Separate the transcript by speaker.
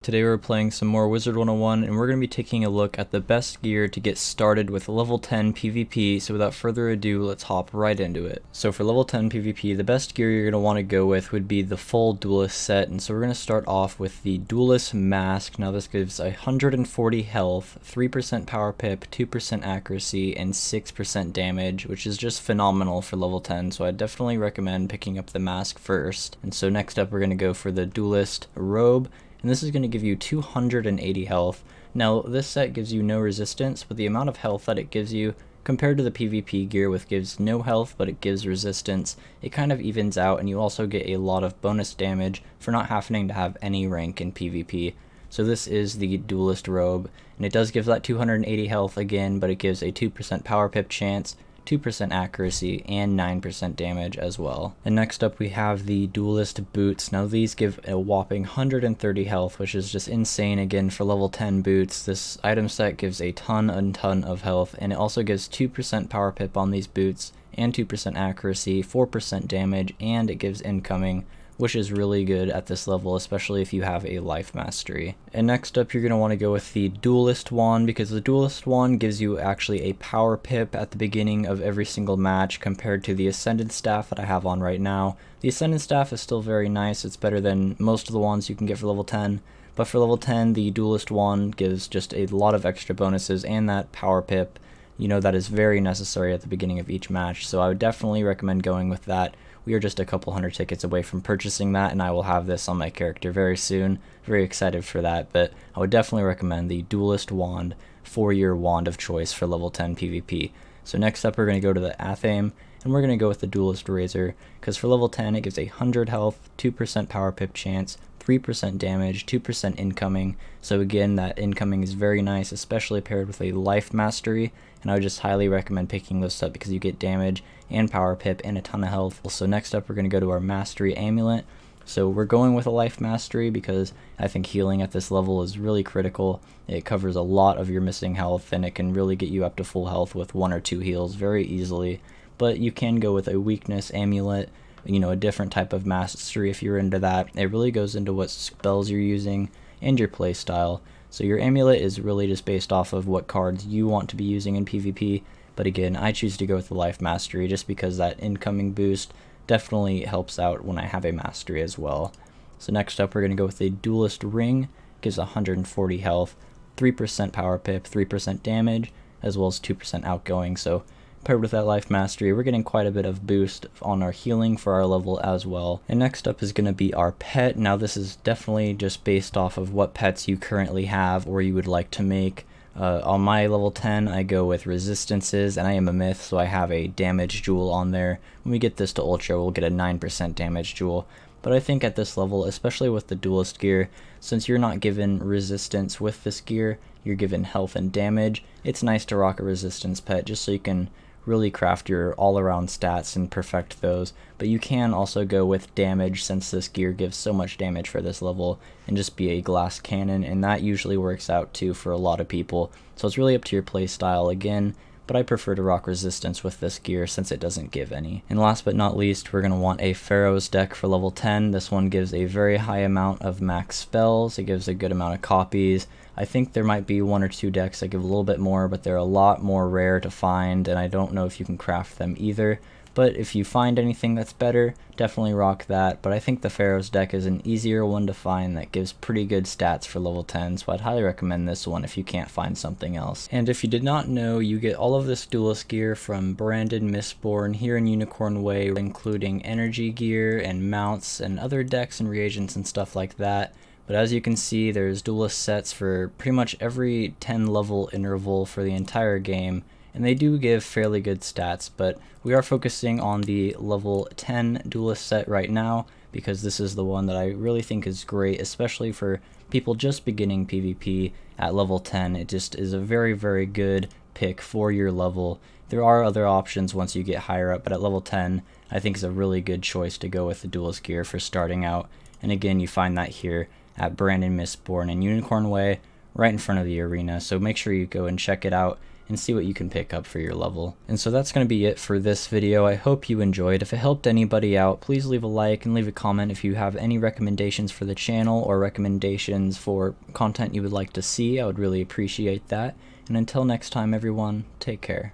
Speaker 1: Today we're playing some more Wizard 101 and we're going to be taking a look at the best gear to get started with level 10 PvP, so without further ado let's hop right into it. So for level 10 PvP, the best gear you're going to want to go with would be the full Duelist set, and so we're going to start off with the Duelist Mask. Now this gives 140 health, 3% power pip, 2% accuracy, and 6% damage, which is just phenomenal for level 10, so I definitely recommend picking up the mask first. And so next up we're going to go for the Duelist Robe, and this is going to give you 280 health. Now this set gives you no resistance, but the amount of health that it gives you compared to the PvP gear, which gives no health but it gives resistance, it kind of evens out, and you also get a lot of bonus damage for not having to have any rank in PvP. So this is the Duelist Robe, and it does give that 280 health again, but it gives a 2% power pip chance, 2% accuracy, and 9% damage as well. And next up we have the Duelist Boots. Now these give a whopping 130 health, which is just insane again for level 10 boots. This item set gives a ton of health, and it also gives 2% power pip on these boots, and 2% accuracy, 4% damage, and it gives incoming, which is really good at this level, especially if you have a life mastery. And next up you're going to want to go with the Duelist Wand, because the Duelist Wand gives you actually a power pip at the beginning of every single match compared to the Ascended Staff that I have on right now. The Ascended Staff is still very nice, it's better than most of the wands you can get for level 10, but for level 10 the Duelist Wand gives just a lot of extra bonuses and that power pip, you know, that is very necessary at the beginning of each match, so I would definitely recommend going with that. We are just a couple hundred tickets away from purchasing that, and I will have this on my character very soon. Very excited for that, but I would definitely recommend the Duelist Wand for your wand of choice for level 10 PvP. So next up we're going to go to the Athame, and we're going to go with the Duelist Razor, because for level 10 it gives 100 health, 2% power pip chance, 3% damage, 2% incoming, so again that incoming is very nice, especially paired with a life mastery, and I would just highly recommend picking this up because you get damage and power pip and a ton of health. So next up we're going to go to our mastery amulet. So we're going with a life mastery because I think healing at this level is really critical. It covers a lot of your missing health, and it can really get you up to full health with 1 or 2 heals very easily. But you can go with a weakness amulet, you know, a different type of mastery if you're into that. It really goes into what spells you're using and your play style. So your amulet is really just based off of what cards you want to be using in PvP, but again, I choose to go with the life mastery just because that incoming boost definitely helps out when I have a mastery as well. So next up we're going to go with the Duelist Ring. Gives 140 health, 3% power pip, 3% damage, as well as 2% outgoing, so paired with that life mastery, we're getting quite a bit of boost on our healing for our level as well. And next up is going to be our pet. Now this is definitely just based off of what pets you currently have or you would like to make. On my level 10 I go with resistances, and I am a myth, so I have a damage jewel on there. When we get this to ultra we'll get a 9% damage jewel. But I think at this level, especially with the Duelist gear, since you're not given resistance with this gear, you're given health and damage, it's nice to rock a resistance pet just so you can really craft your all-around stats and perfect those. But you can also go with damage, since this gear gives so much damage for this level, and just be a glass cannon, and that usually works out too for a lot of people. So it's really up to your play style again, but I prefer to rock resistance with this gear since it doesn't give any. And last but not least, we're going to want a Pharaohs deck for level 10. This one gives a very high amount of max spells, it gives a good amount of copies. I think there might be 1 or 2 decks that give a little bit more, but they're a lot more rare to find, and I don't know if you can craft them either. But if you find anything that's better, definitely rock that. But I think the Pharaohs deck is an easier one to find that gives pretty good stats for level 10, so I'd highly recommend this one if you can't find something else. And if you did not know, you get all of this Duelist gear from Brandon Mistborn here in Unicorn Way, including energy gear and mounts and other decks and reagents and stuff like that. But as you can see, there's Duelist sets for pretty much every 10 level interval for the entire game, and they do give fairly good stats, but we are focusing on the level 10 Duelist set right now because this is the one that I really think is great, especially for people just beginning PvP at level 10. It just is a very good pick for your level. There are other options once you get higher up, but at level 10 I think is a really good choice to go with the Duelist gear for starting out. And again, you find that here at Brandon Mistborn in Unicorn Way, right in front of the arena, so make sure you go and check it out and see what you can pick up for your level. And so that's going to be it for this video. I hope you enjoyed. If it helped anybody out, please leave a like and leave a comment if you have any recommendations for the channel or recommendations for content you would like to see. I would really appreciate that. And until next time, everyone, take care.